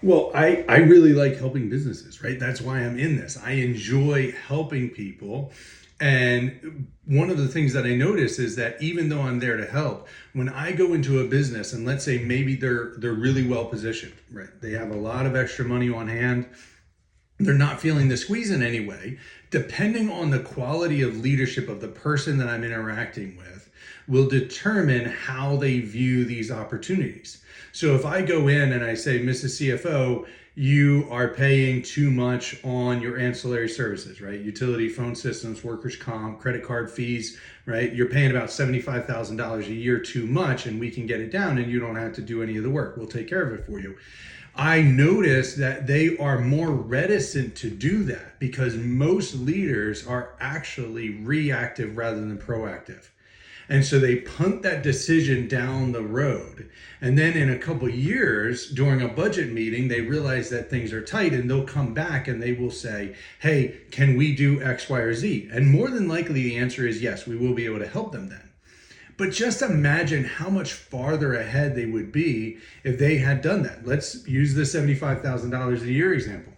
Well, I really like helping businesses, right? That's why I'm in this. I enjoy helping people. And one of the things that I notice is that even though I'm there to help, when I go into a business and let's say maybe they're really well positioned, right? They have a lot of extra money on hand. They're not feeling the squeeze in any way. Depending on the quality of leadership of the person that I'm interacting with, will determine how they view these opportunities. So if I go in and I say, Mrs. CFO, you are paying too much on your ancillary services, right? Utility, phone systems, workers' comp, credit card fees, right? You're paying about $75,000 a year too much, and we can get it down and you don't have to do any of the work. We'll take care of it for you. I notice that they are more reticent to do that because most leaders are actually reactive rather than proactive. And so they punt that decision down the road. And then in a couple of years, during a budget meeting, they realize that things are tight and they'll come back and they will say, hey, can we do X, Y, or Z? And more than likely, the answer is yes, we will be able to help them then. But just imagine how much farther ahead they would be if they had done that. Let's use the $75,000 a year example.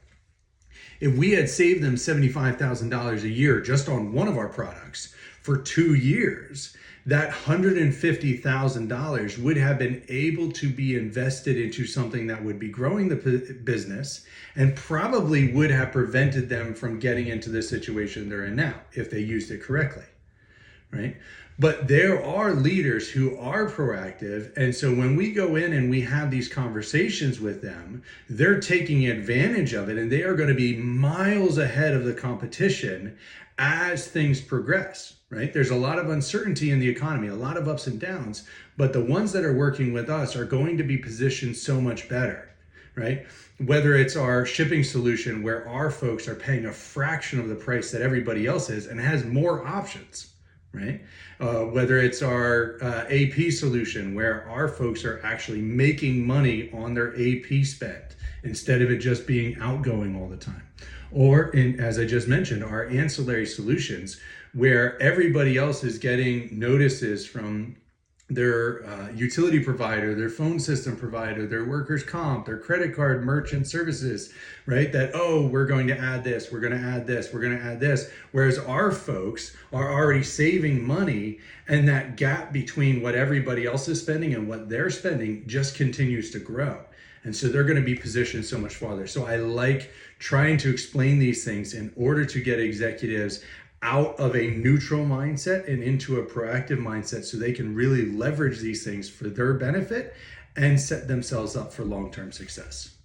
If we had saved them $75,000 a year just on one of our products for 2 years, that $150,000 would have been able to be invested into something that would be growing the business and probably would have prevented them from getting into the situation they're in now if they used it correctly, right? But there are leaders who are proactive. And so when we go in and we have these conversations with them, they're taking advantage of it and they are going to be miles ahead of the competition as things progress, right? There's a lot of uncertainty in the economy, a lot of ups and downs, but the ones that are working with us are going to be positioned so much better, right? Whether it's our shipping solution where our folks are paying a fraction of the price that everybody else is and has more options, right? Whether it's our AP solution where our folks are actually making money on their AP spend instead of it just being outgoing all the time. Or as I just mentioned, our ancillary solutions where everybody else is getting notices from their utility provider, their phone system provider, their workers' comp, their credit card merchant services, right? That, oh, we're going to add this, we're going to add this, we're going to add this. Whereas our folks are already saving money and that gap between what everybody else is spending and what they're spending just continues to grow. And so they're going to be positioned so much farther. So I like trying to explain these things in order to get executives out of a neutral mindset and into a proactive mindset so they can really leverage these things for their benefit and set themselves up for long-term success.